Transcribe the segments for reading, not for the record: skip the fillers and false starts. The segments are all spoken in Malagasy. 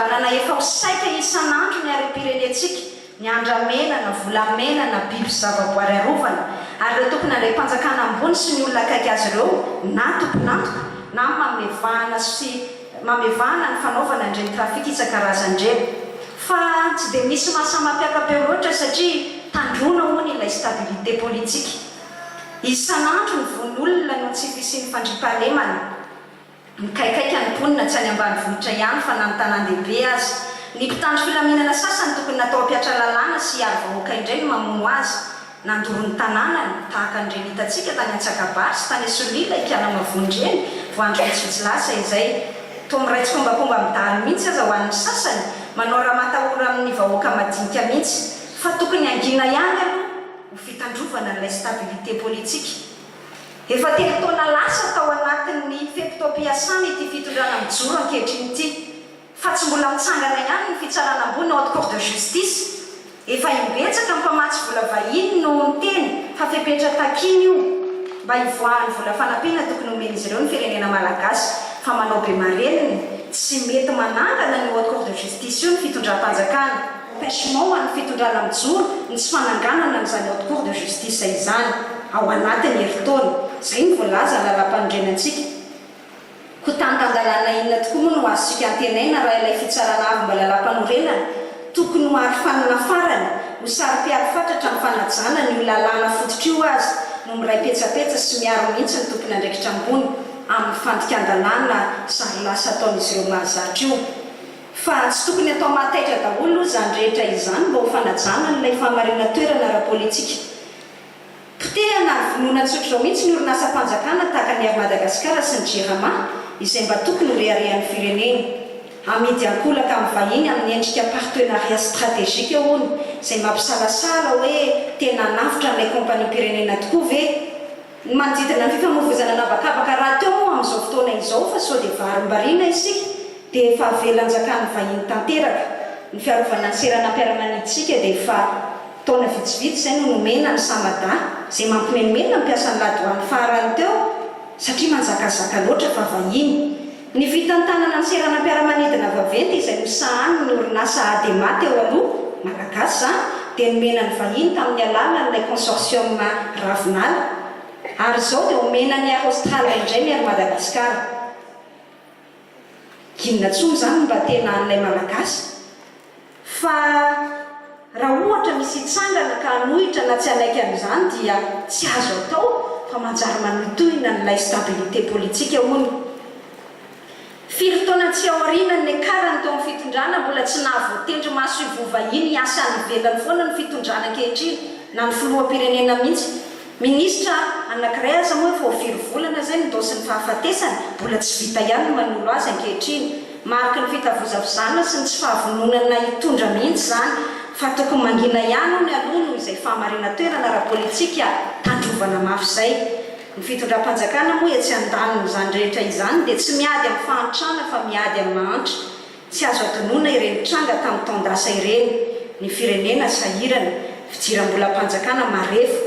fahandranana efa ho saika isan'andro ny arym-pirenentsika ny andramenana volamenana biby zavaboary arovana ary ireo tokony andray mpanjakana ambony sy ny olona akaiky azy ireo na tomponantoka na mamevahana ny fanaovana indreny trafika isan-karazan-dreny fa tsy dia misy mahasamampiakapeo loatra satria tandrona moa ny ilay stabilité politika isan'andro ny von'olona no tsy fisiany fandrimpahalemana mikaikaiky any mponina tsy any ambanivohitra ihany fa nanotanan-dehibe azy ny mpitandro filaminana sasany tokony natao ampiatra lalàna sy ary vahoaka indray no mamono azy nandorony tanànany tahaka andreny hitantsika tany Antsakabary sy tany Solila ikana mavondreny voandro vitsivitsy lasa izay to miraitsy kombakomba midaly mihitsy aza ho an'ny sasany manao raha matahora amin'ny vahoaka madinika mihitsy fa tokony angina ihany aloha ho fitandrovana n'ilay stabilité politika efa telo taona lasa tao anatin'ny fepitoam-piasana ity fitondrana mijoro ankehitriny ity fa tsy mbola mitsangana ihany ny fitsarana ambony ao cour de justice efa imbetsaka mpamatsy vola vahiny no miteny fa fepetra takiny io mba hivoahany vola fanampiana tokony homeny izy ireo ny firenena malagasy fa manao be mareniny tsy mety manangana ny haute cour de justice io ny fitondram-panjakana pêchement ho an'ny fitondrana mijoro ny tsy fananganana n'izany haute cour de justice izany ao anatin'ny heritaona zay ny voalaza lalam-panondrenantsika ko tantandalana inona tokoa moa no azosika antenaina raha ilay fitsarana avy mba lalam-panorenana tokony ho ary fanana farany ho sary-piary fatratra ny fanajana ny lalàna fototra io azy no miray petsapetsa sy miaro mihitsy ny tompony andraikitra ambony amin'ny fandikan-dalàna sary lasa ataon'izy ireo mahazatra io fa tsy tokony atao mahataitra daholo zany rehetra izany mba ho fanajana n'ilay famarina toerana ara-politika potehana ny vonoana tsotra zao mihitsy ny orinasa mpanjakana tahaka ny avy Madagasikara sy ny JRMA izay mba tokony horeharehan'ny firenena amidy ankolaka amin'ny vahiny amin'ny endrika partenariat stratégique hono izay mampisalasala hoe tena navitra n'ilay kompania-pirenena tokoa ve ny manodidina ny fifamoivoizana nabakabaka raha teo moa amin'izao fotoana izao fa sao dia varim-bariana isika dia efa avelanjakan'ny vahiny tanteraka ny fiarovana ny seranam-piaramaniditsika dia efa taona vitsivitsy izay no nomena ny samada izay mampimenimena mampiasa ny ladoany farany teo satria manjakazaka loatra fa vahiny ny vitantanana ny seranam-piaramanidina vaventy izay misahany ny orinasa ADEMA teo aloha malagasy zany dia nomena ny vahiny tamin'ny alalan'ilay consortium ravinala ary zao dia omena ny ary Aostralia indray ny ary Madagasikara ginona tsony zany mba tena an'ilay malagasy fa raha ohatra misy hitsangana ka hanohitra na tsy anaiky amin'izany dia tsy azo atao fa manjary manotohina n'ilay stabilité politika hono firy taona tsy aorianany ny karany teo amin'ny fitondrana mbola tsy nahavoatendry maso ivovahiny hiasa any ivelany foana ny fitondrana ankehitriny na ny filoham-pirenena mihitsy ministra anankiray aza moa efa ho firy volana zay nydosy ny fahafatesany mbola tsy vita ihany ny manolo azy ankehitriny mariky ny fitavozavozana sy ny tsy fahavononana hitondra mihitsy zany fa tokony mangina ihany ny aloha noho izay fahamarina toerana ara-politika tandrovana mafy zay ny fitondram-panjakana moa etsy andaniny izany rehetra izany dia tsy miady amin'ny fahantrana fa miady amin'ny mahantra tsy azo atonona ireny tranga tamin'ny taondasa ireny ny firenena sahirana fidiram-bolam-panjakana marefo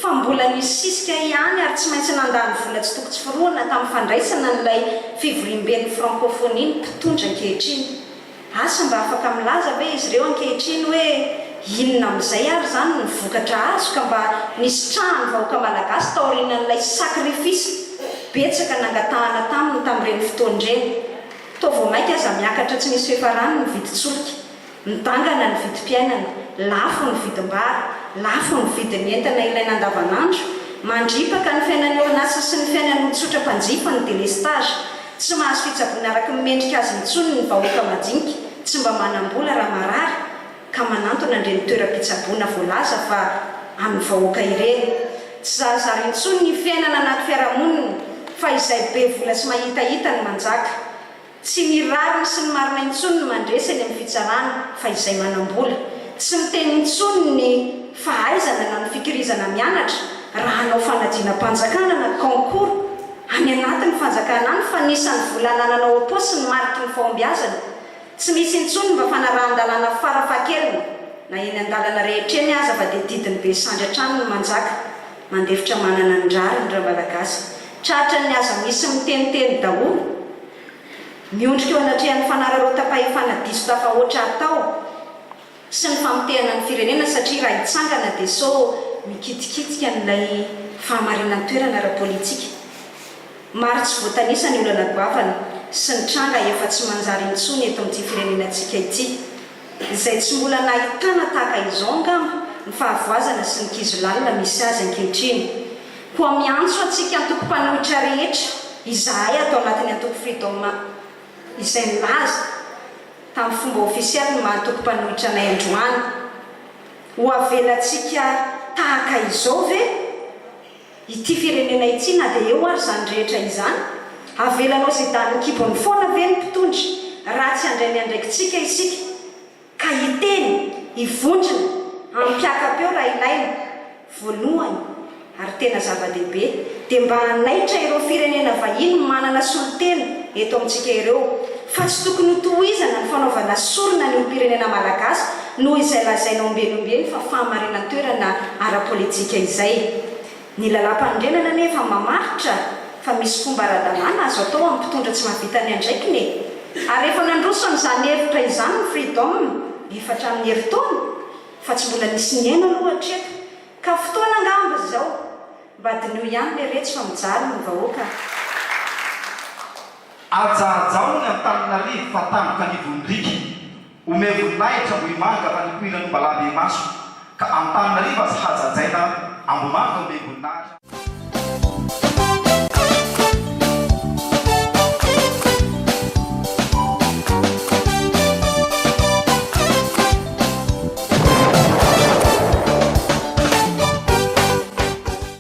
fa mbola nisisika ihany ary tsy maintsy nandany vola tsy toko tsy firoana tamin'ny fandraisana n'ilay fivorimben'ny francophonie ny mpitondra ankehitriny asa mba afaka milaza hoe izy ireo ankehitriny hoe inona amin'izay ary zany ny vokatra azo ka mba nisy trahany vahoaka malagasy taorinan'ilay sakrifisy betsaka nangatahana taminy tamin'ireny fotoan'ireny to vao mainka aza miakatra tsy misy fefarany ny viditsoloka midangana ny vidim-piainana lafo ny vidim-bary lafo ny vidin'entana ilaina andavanandro mandripaka ny fiainan'ny orinasa sy ny fiainan'ny tsotra-mpanjifa ny délestage tsy mahazo fitsaboana araka mimendrika azy intsony ny vahoaka madinika tsy mba manam-bola raha marary ka manantona indreny toeram-pitsaboana voalaza fa amin'ny vahoaka ireny tsy zarazary intsony ny fiainana anaty fiarahamonina fa izay be vola sy mahitahita ny manjaka tsy mirariny sy ny marina intsony ny mandresany amin'ny fitsarana fa izay manam-bola tsy miteny intsony ny fahaizana na ny fikirizana mianatra raha hanao fanadina-panjakana na concours any anatin'ny fanjakana any fa nisan'ny volanananao aposy ny mariky ny fahombiazana tsy misy intsony mba fanarahan-dalàna farafahakelina na eny an-dalana rehetra eny aza fa dia didiny be sandratrano ny manjaka mandefitra manana ny rary ny raha malagasy tratra ny aza misy miteniteny daholo miondrika eo anatrehan'ny fanararotapahefana diso tafahoatra atao sy ny famotehana ny firenena satria raha hitsangana dia so mikitikitika n'ilay fahamarinan'ny toerana ara-politika. Maro tsy voatanisa ny olana goavana sy ny tranga efa tsy manjary intsony eto amin'ity firenenantsika ity, izay tsy mbola nahitana tahaka izao angamba ny fahavoazana sy ny kizolalina misy azy ankehitriny. Koa miantso atsika antoko-panohitra rehetra izahay atao anatin'ny antoko freedom izay nilaza tamin'ny fomba ofisialy ny mahatoko-panohitra nay androany. Ho avelantsika tahaka izao ve ity firenena ity, na dia eo ary zany rehetra izany, avelanao izay dany kibony foana ve ny mpitondry raha tsy handray ny andraikitsika isika ka hiteny hivondrona ampiakapeo raha ilaina voalohany ary tena zava-dehibe dia mba hanaitra ireo firenena vahiny manana solotena eto amintsika ireo fa tsy tokony ho tohizana ny fanaovana sorona ny olo-pirenena malagasy noho izay lazainao ombenombeny fa fahamarinan'ny toerana ara-politika izay. Ny lalam-pandrenana nefa mamaritra fa misy fomba ara-dalàna azo atao amin'ny mpitondra tsy mahavita ny andraikiny, ary efa nandrosony izany hevitra izany ny freedom efatra amin'ny heritaona fa tsy mbola nisy ny aina aloha hatreto ka fotoana angamba izao mba dinio ihany le retsy fa mijaly ny vahoaka. Ajaajao ny Antananarivo fa tampoka ny Vondrika ome voninahitra Ambohimanga fa nipoirany mba labe maso ka Antananarivo azy hajajaina Ambomanga ome voninahitra.